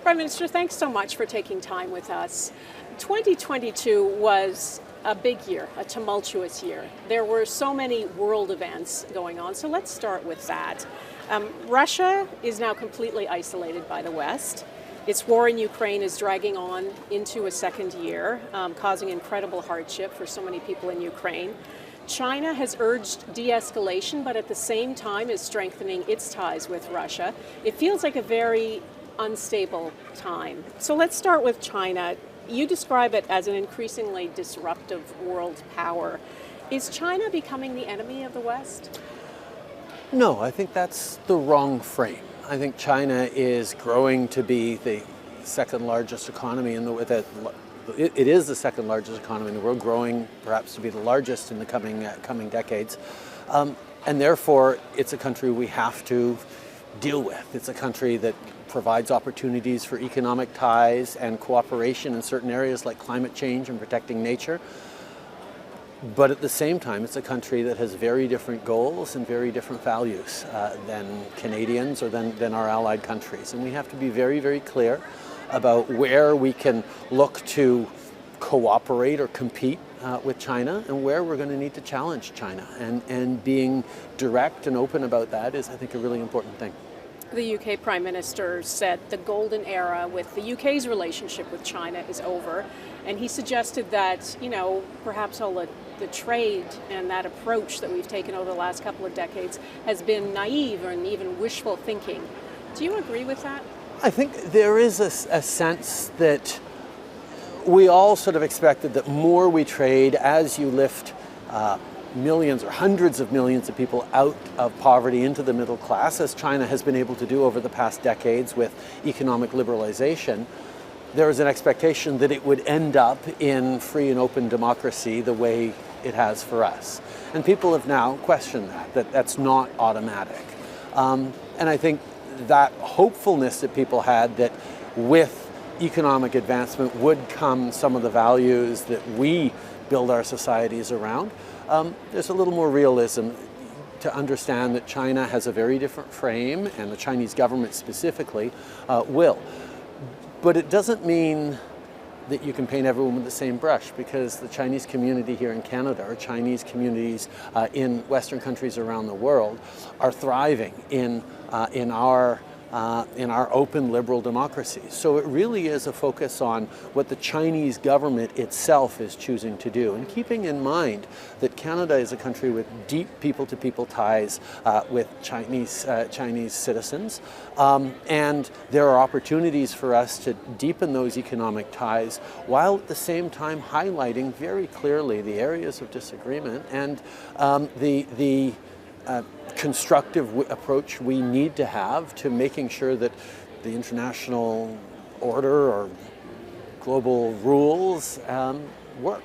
Prime Minister, thanks so much for taking time with us. 2022 was a big year, a tumultuous year. There were so many world events going on, so let's start with that. Russia is now completely isolated by the West. Its war in Ukraine is dragging on into a second year, causing incredible hardship for so many people in Ukraine. China has urged de-escalation, but at the same time is strengthening its ties with Russia. It feels like a very unstable time. So let's start with China. You describe it as an increasingly disruptive world power. Is China becoming the enemy of the West? No, I think that's the wrong frame. I think China is growing to be the second largest economy in the world. It is the second largest economy in the world, growing perhaps to be the largest in the coming decades. And therefore, it's a country we have to deal with. It's a country that provides opportunities for economic ties and cooperation in certain areas like climate change and protecting nature. But at the same time, it's a country that has very different goals and very different values than Canadians or than our allied countries. And we have to be very, very clear about where we can look to cooperate or compete with China and where we're going to need to challenge China. And being direct and open about that is, I think, a really important thing. The UK Prime Minister said the golden era with the UK's relationship with China is over. And he suggested that, perhaps all the trade and that approach that we've taken over the last couple of decades has been naive and even wishful thinking. Do you agree with that? I think there is a sense that we all sort of expected that more we trade as you lift millions or hundreds of millions of people out of poverty into the middle class, as China has been able to do over the past decades with economic liberalization. There was an expectation that it would end up in free and open democracy the way it has for us. And people have now questioned that that's not automatic. And I think that hopefulness that people had that with economic advancement would come some of the values that we build our societies around. There's a little more realism to understand that China has a very different frame, and the Chinese government specifically will. But it doesn't mean that you can paint everyone with the same brush, because the Chinese community here in Canada, or Chinese communities in Western countries around the world, are thriving in our open liberal democracy. So it really is a focus on what the Chinese government itself is choosing to do, and keeping in mind that Canada is a country with deep people-to-people ties with Chinese citizens, and there are opportunities for us to deepen those economic ties while at the same time highlighting very clearly the areas of disagreement and the constructive approach we need to have to making sure that the international order or global rules work.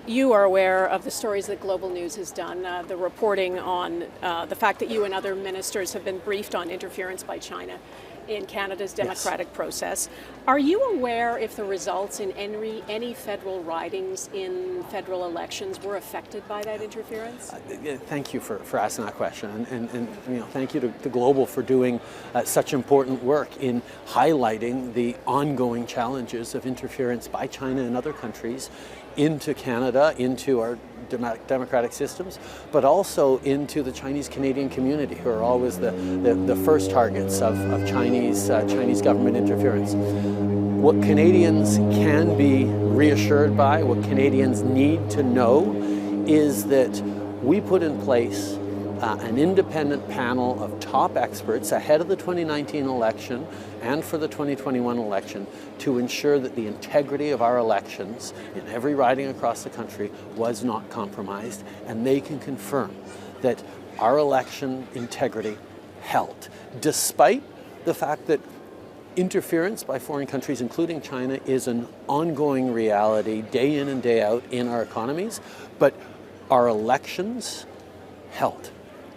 You are aware of the stories that Global News has done, the reporting on the fact that you and other ministers have been briefed on interference by China in Canada's democratic process. Are you aware if the results in any federal ridings in federal elections were affected by that interference? Thank you for asking that question, and thank you to Global for doing such important work in highlighting the ongoing challenges of interference by China and other countries into Canada, into our democratic systems, but also into the Chinese-Canadian community, who are always the first targets of Chinese government interference. What Canadians can be reassured by, what Canadians need to know, is that we put in place an independent panel of top experts ahead of the 2019 election and for the 2021 election to ensure that the integrity of our elections in every riding across the country was not compromised, and they can confirm that our election integrity held, despite the fact that interference by foreign countries, including China, is an ongoing reality day in and day out in our economies, but our elections held.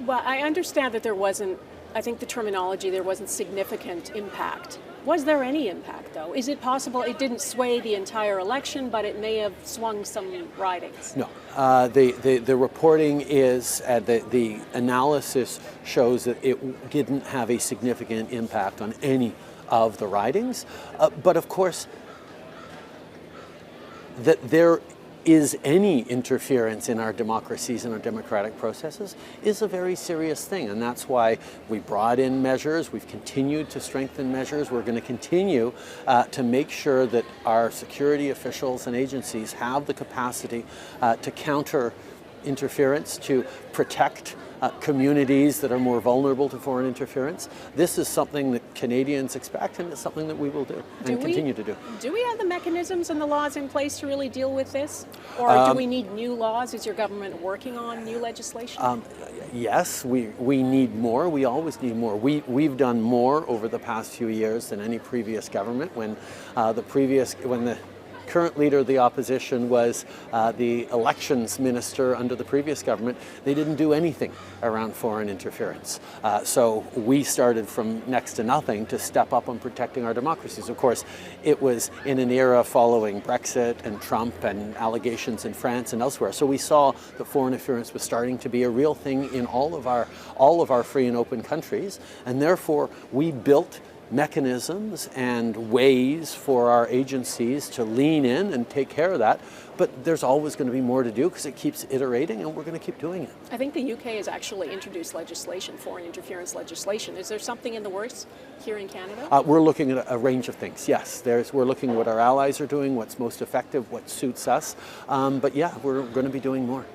Well, I understand that there wasn't, I think the terminology, there wasn't significant impact. Was there any impact, though? Is it possible it didn't sway the entire election, but it may have swung some ridings? No. The reporting is, the analysis shows that it didn't have a significant impact on any of the ridings. But of course, that there is any interference in our democracies and our democratic processes is a very serious thing. And that's why we brought in measures. We've continued to strengthen measures. We're going to continue to make sure that our security officials and agencies have the capacity to counter interference, to protect communities that are more vulnerable to foreign interference. This is something that Canadians expect, and it's something that we will do and continue to do. Do we have the mechanisms and the laws in place to really deal with this? Or do we need new laws? Is your government working on new legislation? Yes, we need more. We always need more. We've done more over the past few years than any previous government. When the current leader of the opposition was the elections minister under the previous government, they didn't do anything around foreign interference. So we started from next to nothing to step up on protecting our democracies. Of course, it was in an era following Brexit and Trump and allegations in France and elsewhere. So we saw that foreign interference was starting to be a real thing in all of our free and open countries, and therefore we built mechanisms and ways for our agencies to lean in and take care of that. But there's always going to be more to do because it keeps iterating, and we're going to keep doing it. I think the UK has actually introduced legislation, foreign interference legislation. Is there something in the works here in Canada? We're looking at a range of things, yes. We're looking at what our allies are doing, what's most effective, what suits us. But yeah, we're going to be doing more.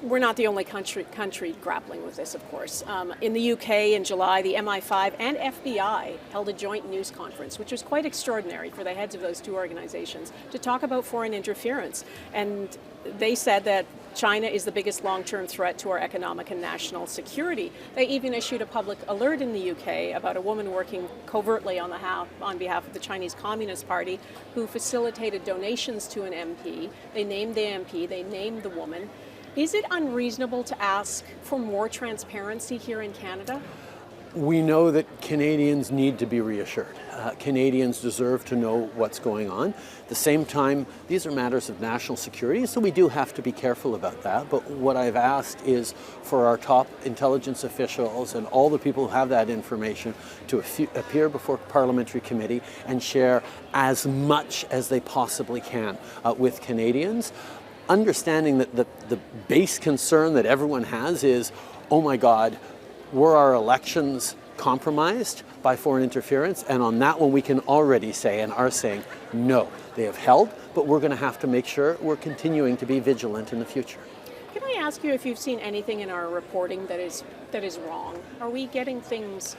We're not the only country grappling with this, of course. In the UK in July, the MI5 and FBI held a joint news conference, which was quite extraordinary for the heads of those two organizations, to talk about foreign interference. And they said that China is the biggest long-term threat to our economic and national security. They even issued a public alert in the UK about a woman working covertly on behalf of the Chinese Communist Party who facilitated donations to an MP. They named the MP, they named the woman. Is it unreasonable to ask for more transparency here in Canada? We know that Canadians need to be reassured. Canadians deserve to know what's going on. At the same time, these are matters of national security, so we do have to be careful about that. But what I've asked is for our top intelligence officials and all the people who have that information to appear before parliamentary committee and share as much as they possibly can with Canadians. Understanding that the base concern that everyone has is, oh my God, were our elections compromised by foreign interference? And on that one we can already say and are saying, no, they have held, but we're going to have to make sure we're continuing to be vigilant in the future. Can I ask you if you've seen anything in our reporting that is wrong? Are we getting things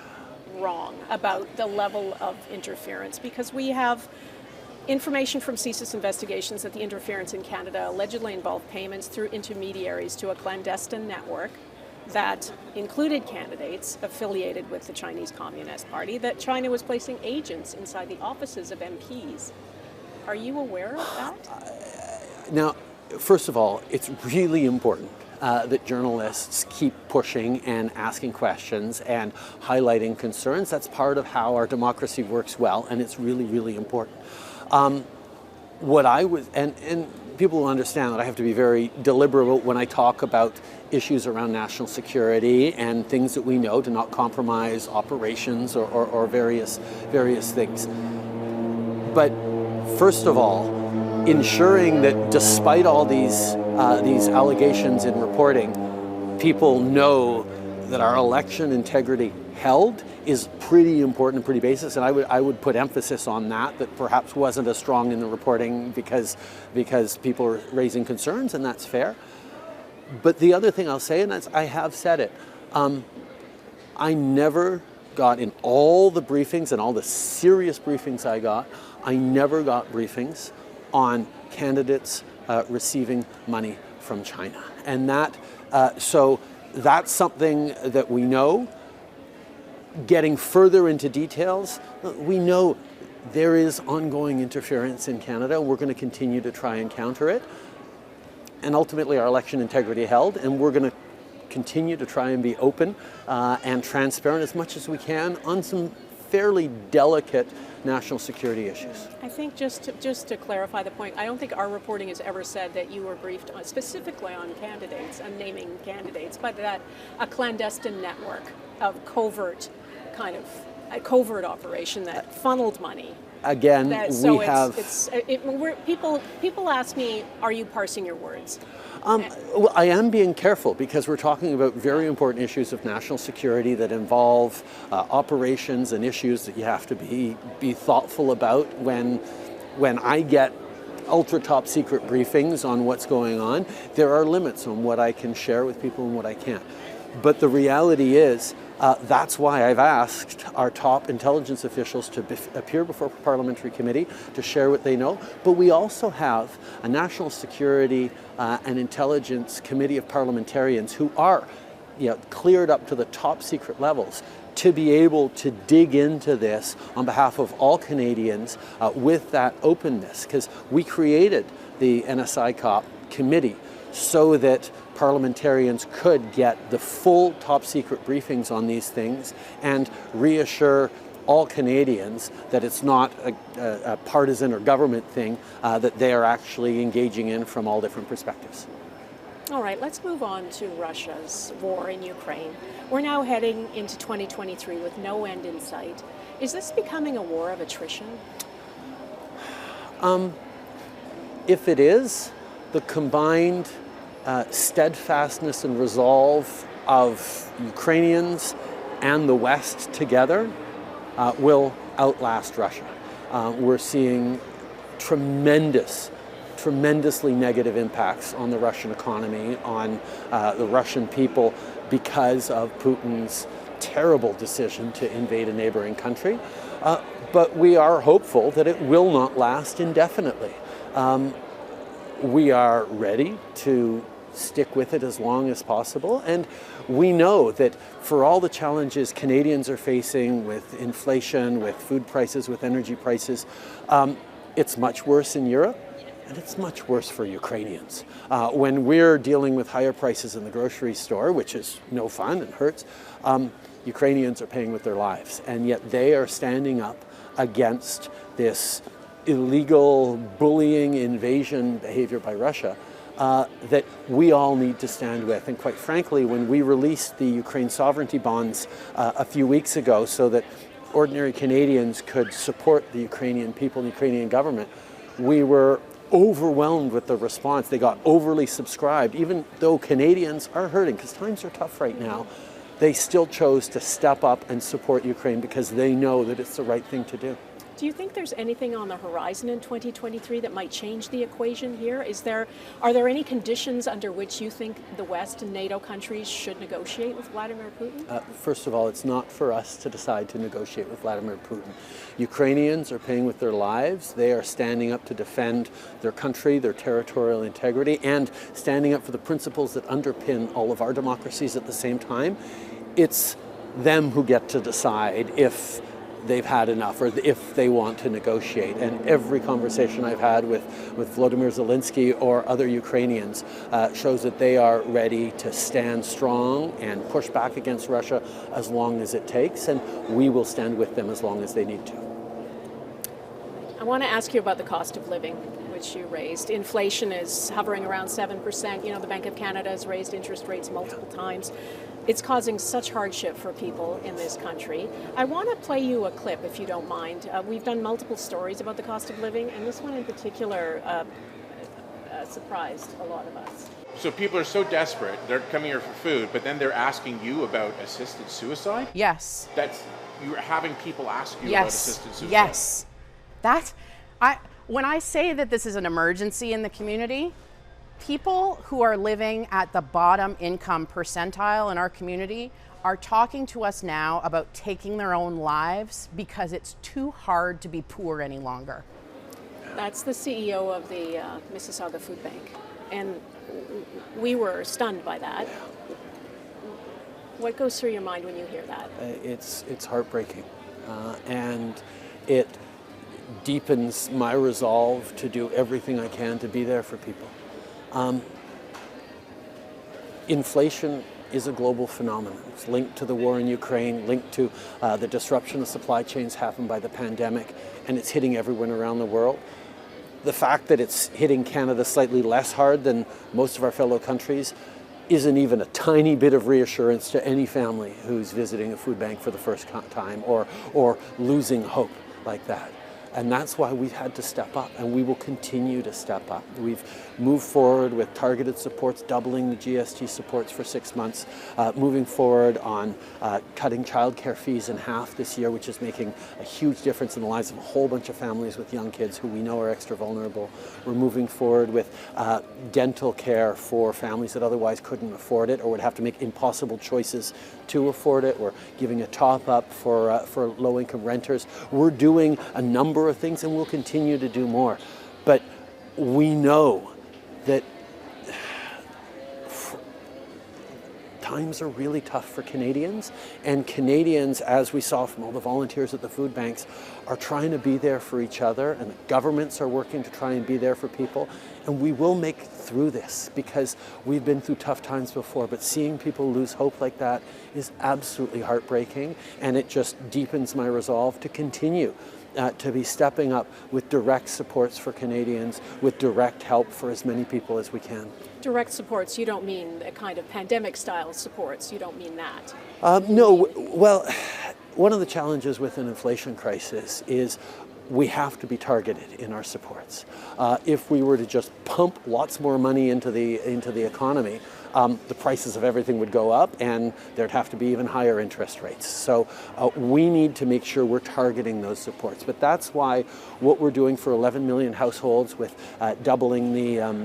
wrong about the level of interference? Because we have information from CSIS investigations that the interference in Canada allegedly involved payments through intermediaries to a clandestine network that included candidates affiliated with the Chinese Communist Party, that China was placing agents inside the offices of MPs. Are you aware of that? Now, first of all, it's really important that journalists keep pushing and asking questions and highlighting concerns. That's part of how our democracy works well, and it's really, really important. What I was, and people will understand that I have to be very deliberate when I talk about issues around national security and things that we know to not compromise operations or various things. But first of all, ensuring that despite all these allegations in reporting, people know that our election integrity held is pretty important and pretty basic, and I would put emphasis on that perhaps wasn't as strong in the reporting because people are raising concerns, and that's fair. But the other thing I'll say, and I have said it, I never got in all the briefings and all the serious briefings I never got briefings on candidates receiving money from China. And so that's something that we know. Getting further into details, we know there is ongoing interference in Canada. We're going to continue to try and counter it. And ultimately our election integrity held, and we're going to continue to try and be open and transparent as much as we can on some fairly delicate national security issues. I think just to clarify the point, I don't think our reporting has ever said that you were briefed specifically on candidates and naming candidates, but that a clandestine network of covert kind of a covert operation that funneled money. Again, People ask me, are you parsing your words? Well, I am being careful because we're talking about very important issues of national security that involve operations and issues that you have to be thoughtful about when I get ultra top secret briefings on what's going on. There are limits on what I can share with people and what I can't. But the reality is, that's why I've asked our top intelligence officials to appear before a parliamentary committee to share what they know. But we also have a national security and intelligence committee of parliamentarians who are cleared up to the top secret levels to be able to dig into this on behalf of all Canadians with that openness. Because we created the NSICOP committee so that parliamentarians could get the full top secret briefings on these things and reassure all Canadians that it's not a partisan or government thing that they are actually engaging in from all different perspectives. All right, let's move on to Russia's war in Ukraine. We're now heading into 2023 with no end in sight. Is this becoming a war of attrition? If it is, the combined steadfastness and resolve of Ukrainians and the West together will outlast Russia. We're seeing tremendously negative impacts on the Russian economy, on the Russian people because of Putin's terrible decision to invade a neighboring country. But we are hopeful that it will not last indefinitely. We are ready to stick with it as long as possible. And we know that for all the challenges Canadians are facing with inflation, with food prices, with energy prices, it's much worse in Europe. And it's much worse for Ukrainians. When we're dealing with higher prices in the grocery store, which is no fun and hurts, Ukrainians are paying with their lives. And yet they are standing up against this illegal bullying invasion behavior by Russia that we all need to stand with. And quite frankly, when we released the Ukraine sovereignty bonds a few weeks ago so that ordinary Canadians could support the Ukrainian people and the Ukrainian government, we were overwhelmed with the response. They got overly subscribed. Even though Canadians are hurting, because times are tough right now, they still chose to step up and support Ukraine because they know that it's the right thing to do. Do you think there's anything on the horizon in 2023 that might change the equation here? Are there any conditions under which you think the West and NATO countries should negotiate with Vladimir Putin? First of all, it's not for us to decide to negotiate with Vladimir Putin. Ukrainians are paying with their lives. They are standing up to defend their country, their territorial integrity, and standing up for the principles that underpin all of our democracies at the same time. It's them who get to decide if they've had enough or if they want to negotiate. And every conversation I've had with Volodymyr Zelensky or other Ukrainians shows that they are ready to stand strong and push back against Russia as long as it takes, and we will stand with them as long as they need to. I want to ask you about the cost of living, which you raised. Inflation is hovering around 7%. You know, the Bank of Canada has raised interest rates multiple times. It's causing such hardship for people in this country. I want to play you a clip, if you don't mind. We've done multiple stories about the cost of living, and this one in particular surprised a lot of us. So people are so desperate, they're coming here for food, but then they're asking you about assisted suicide? Yes. You're having people ask you about assisted suicide? Yes. When I say that this is an emergency in the community, people who are living at the bottom income percentile in our community are talking to us now about taking their own lives because it's too hard to be poor any longer. That's the CEO of the Mississauga Food Bank, and we were stunned by that. What goes through your mind when you hear that? It's heartbreaking, and it deepens my resolve to do everything I can to be there for people. Inflation is a global phenomenon. It's linked to the war in Ukraine, linked to the disruption of supply chains happened by the pandemic, and it's hitting everyone around the world. The fact that it's hitting Canada slightly less hard than most of our fellow countries isn't even a tiny bit of reassurance to any family who's visiting a food bank for the first time or losing hope like that. And that's why we've had to step up, and we will continue to step up. We've moved forward with targeted supports, doubling the GST supports for 6 months, moving forward on cutting childcare fees in half this year, which is making a huge difference in the lives of a whole bunch of families with young kids who we know are extra vulnerable. We're moving forward with dental care for families that otherwise couldn't afford it or would have to make impossible choices to afford it. We're giving a top up for low-income renters. We're doing a number of things, and we'll continue to do more. But we know that times are really tough for Canadians, and Canadians, as we saw from all the volunteers at the food banks, are trying to be there for each other, and the governments are working to try and be there for people. And we will make through this because we've been through tough times before, but seeing people lose hope like that is absolutely heartbreaking, and it just deepens my resolve to continue to be stepping up with direct supports for Canadians, with direct help for as many people as we can. Direct supports, you don't mean a kind of pandemic-style supports, you don't mean that? No, well, one of the challenges with an inflation crisis is we have to be targeted in our supports. If we were to just pump lots more money into the economy, the prices of everything would go up, and there'd have to be even higher interest rates. So we need to make sure we're targeting those supports. But that's why what we're doing for 11 million households with doubling the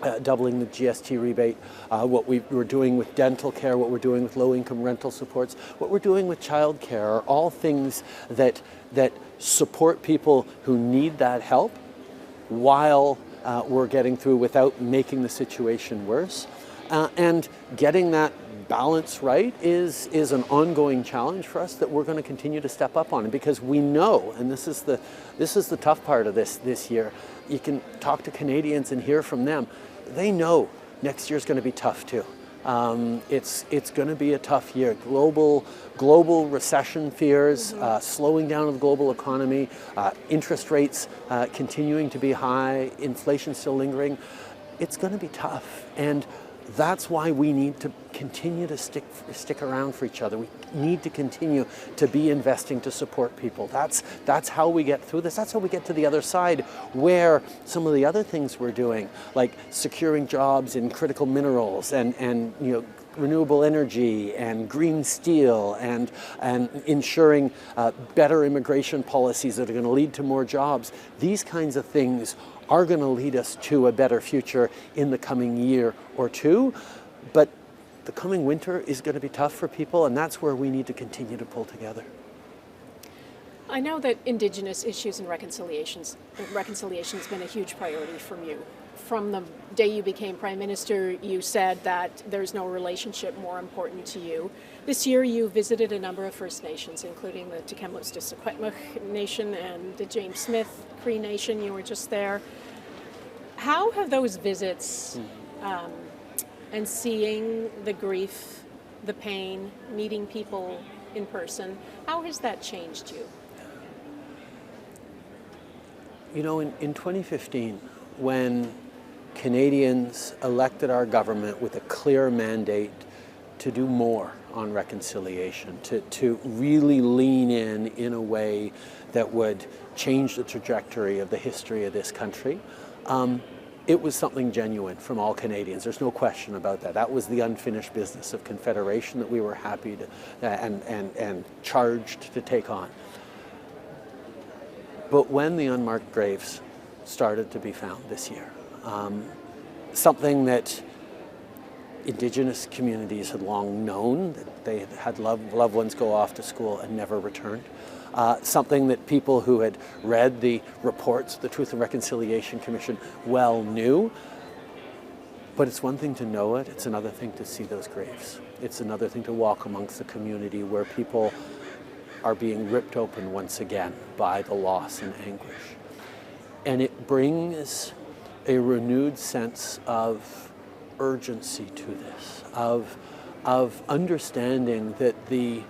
GST rebate, what we're doing with dental care, what we're doing with low-income rental supports, what we're doing with childcare are all things that support people who need that help while we're getting through without making the situation worse. And getting that balance right is an ongoing challenge for us that we're going to continue to step up on. And because we know, and this is the tough part of this year, you can talk to Canadians and hear from them. They know next year's going to be tough too. It's going to be a tough year. Global recession fears, slowing down of the global economy, interest rates continuing to be high, inflation still lingering. It's going to be tough, and that's why we need to continue to stick around for each other. We need to continue to be investing to support people. That's how we get through this. That's how we get to the other side, where some of the other things we're doing, like securing jobs in critical minerals and renewable energy and green steel and ensuring better immigration policies that are going to lead to more jobs. These kinds of things are going to lead us to a better future in the coming year or two. But the coming winter is going to be tough for people, and that's where we need to continue to pull together. I know that Indigenous issues and reconciliation has been a huge priority from you. From the day you became Prime Minister, you said that there's no relationship more important to you. This year you visited a number of First Nations, including the Tumultuous Nation and the James Smith Cree Nation. You were just there. How have those visits and seeing the grief, the pain, meeting people in person, how has that changed you? You know, in 2015, when Canadians elected our government with a clear mandate to do more on reconciliation, to really lean in a way that would change the trajectory of the history of this country, it was something genuine from all Canadians. There's no question about that. That was the unfinished business of Confederation that we were happy to and charged to take on. But when the unmarked graves started to be found this year, something that Indigenous communities had long known, that they had loved ones go off to school and never returned, something that people who had read the reports of the Truth and Reconciliation Commission well knew. But it's one thing to know it, it's another thing to see those graves. It's another thing to walk amongst the community where people are being ripped open once again by the loss and anguish. And it brings a renewed sense of urgency to this, of understanding that the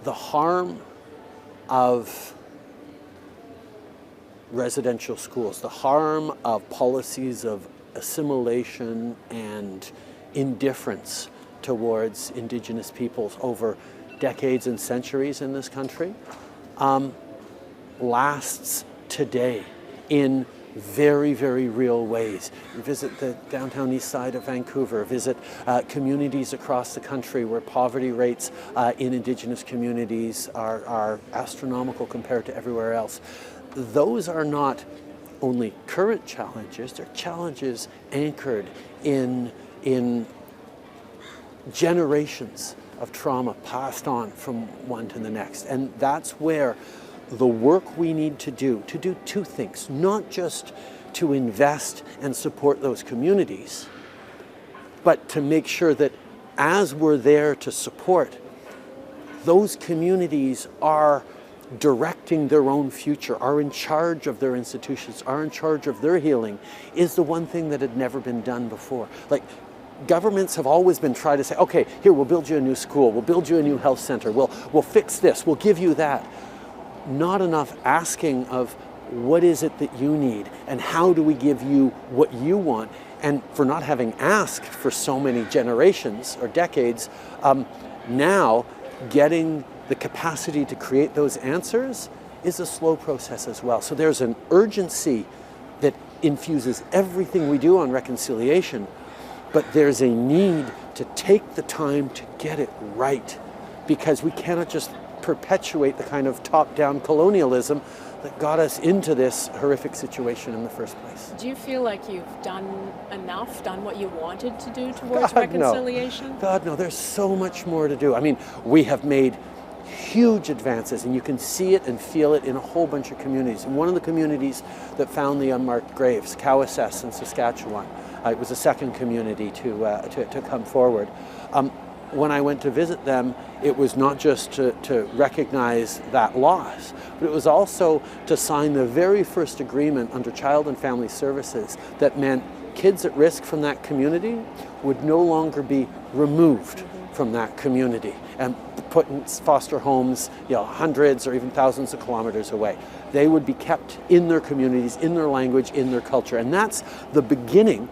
harm of residential schools, the harm of policies of assimilation and indifference towards Indigenous peoples over decades and centuries in this country lasts today in very, very real ways. You visit the downtown east side of Vancouver, visit communities across the country where poverty rates in Indigenous communities are astronomical compared to everywhere else. Those are not only current challenges, they're challenges anchored in generations of trauma passed on from one to the next. And that's where the work we need to do two things, not just to invest and support those communities, but to make sure that as we're there to support, those communities are directing their own future, are in charge of their institutions, are in charge of their healing, is the one thing that had never been done before. Like, governments have always been trying to say, okay, here, we'll build you a new school, we'll build you a new health center, we'll fix this, we'll give you that. Not enough asking of what is it that you need and how do we give you what you want. And for not having asked for so many generations or decades, now getting the capacity to create those answers is a slow process as well. So there's an urgency that infuses everything we do on reconciliation, but there's a need to take the time to get it right, because we cannot just perpetuate the kind of top-down colonialism that got us into this horrific situation in the first place. Do you feel like you've done enough, done what you wanted to do towards reconciliation? No. God, no, there's so much more to do. I mean, we have made huge advances, and you can see it and feel it in a whole bunch of communities. And one of the communities that found the unmarked graves, Cowessess in Saskatchewan, it was the second community to come forward. When I went to visit them, it was not just to recognize that loss, but it was also to sign the very first agreement under Child and Family Services that meant kids at risk from that community would no longer be removed from that community and put in foster homes, hundreds or even thousands of kilometers away. They would be kept in their communities, in their language, in their culture. And that's the beginning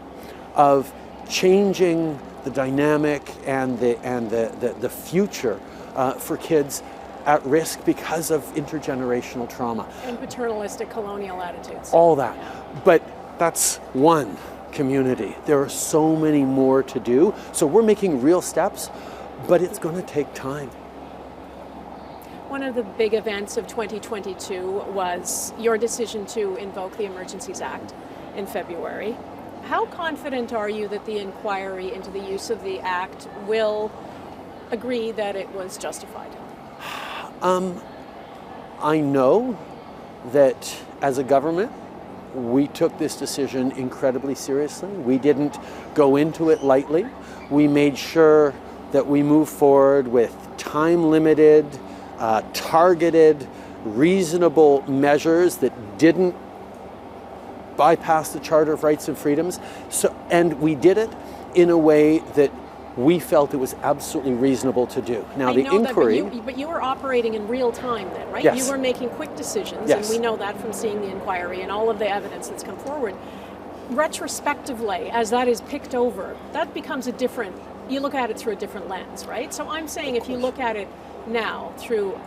of changing the dynamic and the future for kids at risk because of intergenerational trauma. And paternalistic colonial attitudes. All that. But that's one community. There are so many more to do. So we're making real steps, but it's going to take time. One of the big events of 2022 was your decision to invoke the Emergencies Act in February. How confident are you that the inquiry into the use of the Act will agree that it was justified? I know that as a government, we took this decision incredibly seriously. We didn't go into it lightly. We made sure that we moved forward with time-limited, targeted, reasonable measures that didn't bypass the Charter of Rights and Freedoms. And we did it in a way that we felt it was absolutely reasonable to do. Now, the inquiry... But you were operating in real time then, right? Yes. You were making quick decisions, yes. And we know that from seeing the inquiry and all of the evidence that's come forward. Retrospectively, as that is picked over, that becomes a different... You look at it through a different lens, right? So I'm saying if you look at it now through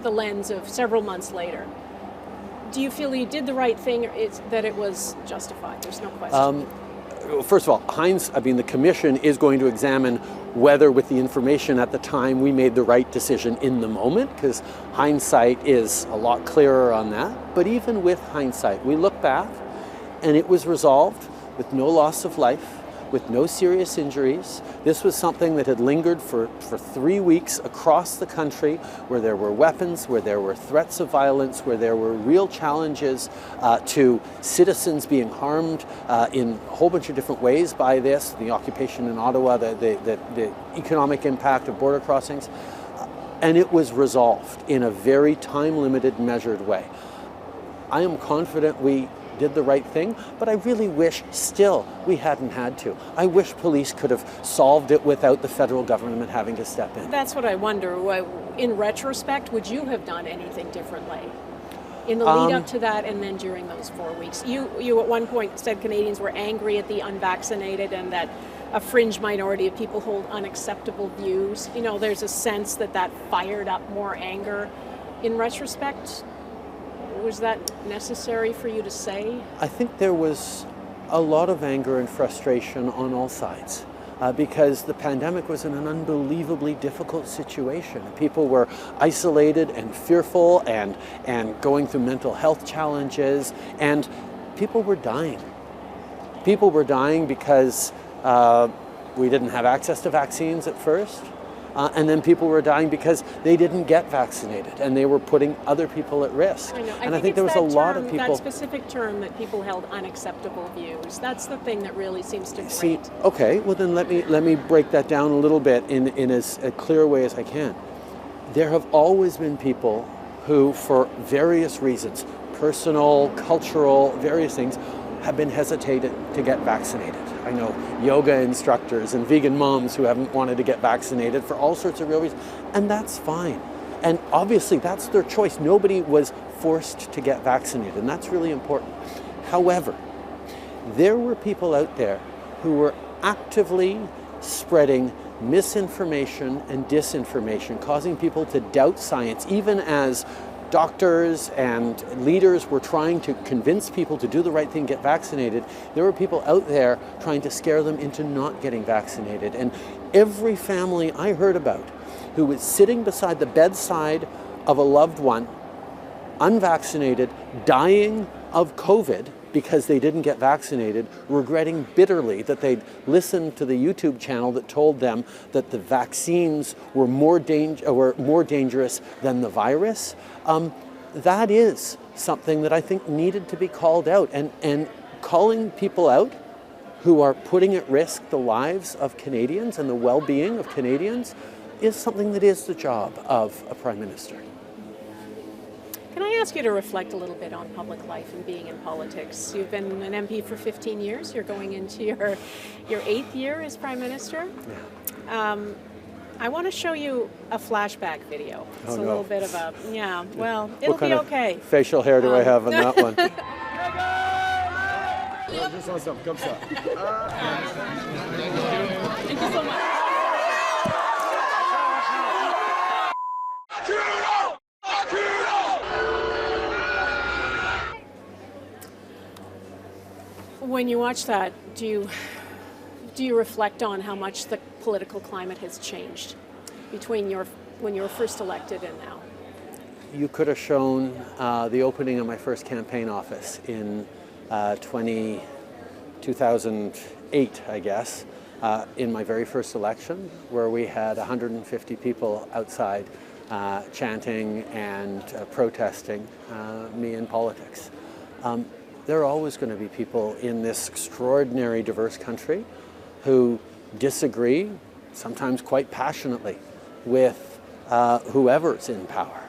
the lens of several months later, do you feel you did the right thing, or that it was justified? There's no question. First of all, the Commission is going to examine whether with the information at the time we made the right decision in the moment, because hindsight is a lot clearer on that. But even with hindsight, we look back and it was resolved with no loss of life, with no serious injuries. This was something that had lingered for 3 weeks across the country, where there were weapons, where there were threats of violence, where there were real challenges to citizens being harmed in a whole bunch of different ways by this, the occupation in Ottawa, the economic impact of border crossings. And it was resolved in a very time-limited, measured way. I am confident we did the right thing, but I really wish still we hadn't had to. I wish police could have solved it without the federal government having to step in. That's what I wonder. In retrospect, would you have done anything differently? in the lead up to that and then during those 4 weeks? You at one point said Canadians were angry at the unvaccinated and that a fringe minority of people hold unacceptable views. You know, there's a sense that that fired up more anger. In retrospect, was that necessary for you to say? I think there was a lot of anger and frustration on all sides. Because the pandemic was in an unbelievably difficult situation. People were isolated and fearful and going through mental health challenges, and people were dying. People were dying because we didn't have access to vaccines at first, and then people were dying because they didn't get vaccinated and they were putting other people at risk. I know. And I think there was a lot of people. That specific term that people held unacceptable views. That's the thing that really seems to grate. Okay, well then let me break that down a little bit in as a clear way as I can. There have always been people who, for various reasons, personal, cultural, various things, have been hesitated to get vaccinated. I know yoga instructors and vegan moms who haven't wanted to get vaccinated for all sorts of real reasons, and that's fine. And obviously that's their choice. Nobody was forced to get vaccinated, and that's really important. However, there were people out there who were actively spreading misinformation and disinformation, causing people to doubt science, even as doctors and leaders were trying to convince people to do the right thing, get vaccinated. There were people out there trying to scare them into not getting vaccinated. And every family I heard about who was sitting beside the bedside of a loved one, unvaccinated, dying of COVID because they didn't get vaccinated, regretting bitterly that they'd listened to the YouTube channel that told them that the vaccines were more dangerous than the virus. That is something that I think needed to be called out, and calling people out who are putting at risk the lives of Canadians and the well-being of Canadians is something that is the job of a Prime Minister. Can I ask you to reflect a little bit on public life and being in politics? You've been an MP for 15 years. You're going into your 8th year as Prime Minister. Yeah. I want to show you a flashback video. It's a no. little bit of a, yeah, well, it'll What kind be of okay. facial hair do I have on that one? Comme ça. Thank you so much. When you watch that, do you reflect on how much the political climate has changed between when you were first elected and now? You could have shown the opening of my first campaign office in 2008, I guess, in my very first election, where we had 150 people outside chanting and protesting me in politics. There are always going to be people in this extraordinary diverse country who disagree, sometimes quite passionately, with whoever's in power.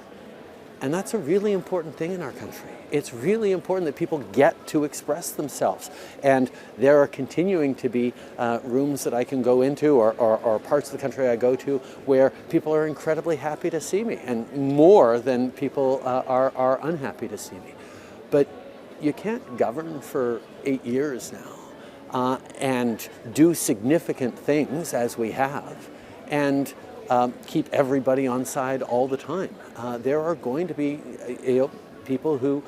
And that's a really important thing in our country. It's really important that people get to express themselves. And there are continuing to be rooms that I can go into or parts of the country I go to where people are incredibly happy to see me, and more than people are unhappy to see me. But you can't govern for 8 years now and do significant things as we have and keep everybody on side all the time. There are going to be people who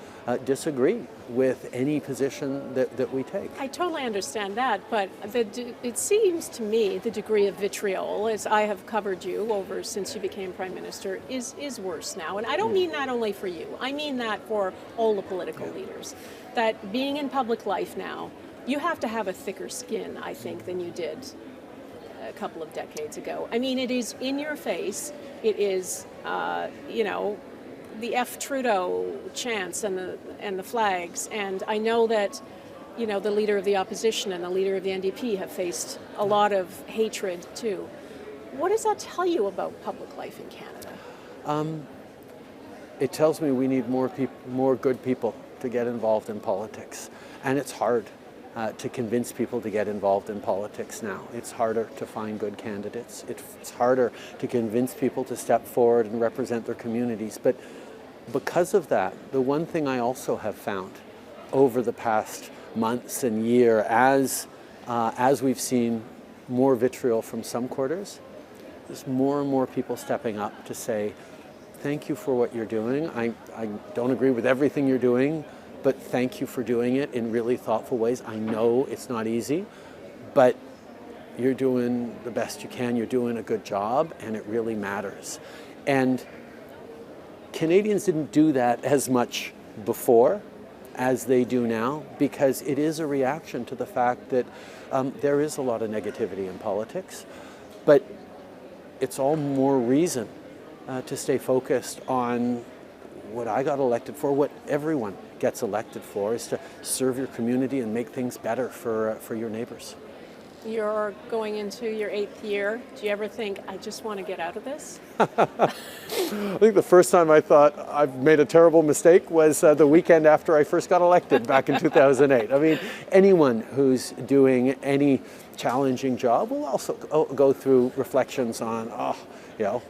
disagree with any position that we take. I totally understand that, but it seems to me the degree of vitriol, as I have covered you over since you became Prime Minister, is worse now. And I don't mean that only for you. I mean that for all the political leaders. That being in public life now, you have to have a thicker skin, I think, than you did a couple of decades ago. I mean, it is in your face. It is, the F Trudeau chants and the flags. And I know that, the leader of the opposition and the leader of the NDP have faced a lot of hatred too. What does that tell you about public life in Canada? It tells me we need more good people to get involved in politics. And it's hard to convince people to get involved in politics now. It's harder to find good candidates. It's harder to convince people to step forward and represent their communities. But because of that, the one thing I also have found over the past months and year, as we've seen more vitriol from some quarters, there's more and more people stepping up to say, thank you for what you're doing. I don't agree with everything you're doing, but thank you for doing it in really thoughtful ways. I know it's not easy, but you're doing the best you can. You're doing a good job, and it really matters. And Canadians didn't do that as much before as they do now, because it is a reaction to the fact that there is a lot of negativity in politics, but it's all more reason to stay focused on what I got elected for, what everyone gets elected for, is to serve your community and make things better for your neighbors. You're going into your 8th year. Do you ever think, I just want to get out of this? I think the first time I thought I've made a terrible mistake was the weekend after I first got elected back in 2008. I mean, anyone who's doing any challenging job will also go through reflections on, how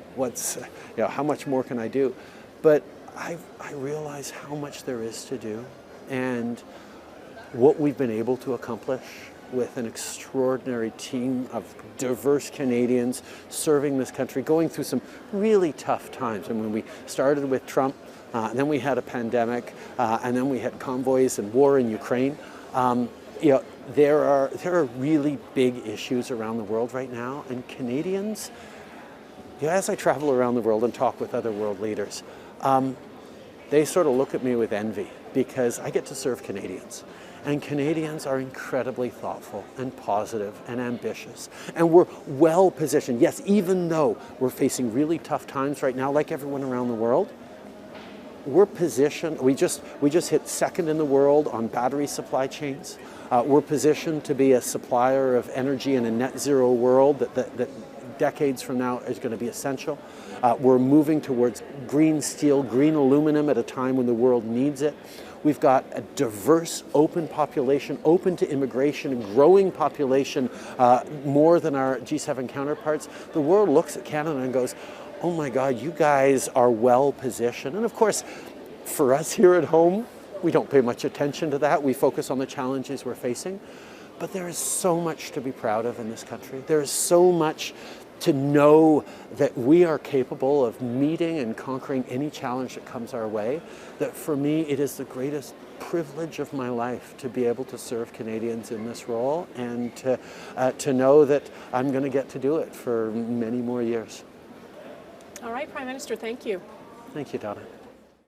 much more can I do? But I realize how much there is to do, and what we've been able to accomplish with an extraordinary team of diverse Canadians serving this country, going through some really tough times. I mean, we started with Trump, and then we had a pandemic, and then we had convoys and war in Ukraine. There are really big issues around the world right now, and Canadians, as I travel around the world and talk with other world leaders, they sort of look at me with envy, because I get to serve Canadians. And Canadians are incredibly thoughtful and positive and ambitious. And we're well positioned. Yes, even though we're facing really tough times right now, like everyone around the world, we're positioned, we just hit second in the world on battery supply chains. We're positioned to be a supplier of energy in a net zero world that decades from now is going to be essential. We're moving towards green steel, green aluminum at a time when the world needs it. We've got a diverse, open population, open to immigration, a growing population, more than our G7 counterparts. The world looks at Canada and goes, oh my God, you guys are well positioned. And of course, for us here at home, we don't pay much attention to that. We focus on the challenges we're facing. But there is so much to be proud of in this country. There is so much to know that we are capable of meeting and conquering any challenge that comes our way, that for me it is the greatest privilege of my life to be able to serve Canadians in this role, and to know that I'm going to get to do it for many more years. All right, Prime Minister, thank you. Thank you, Dawna.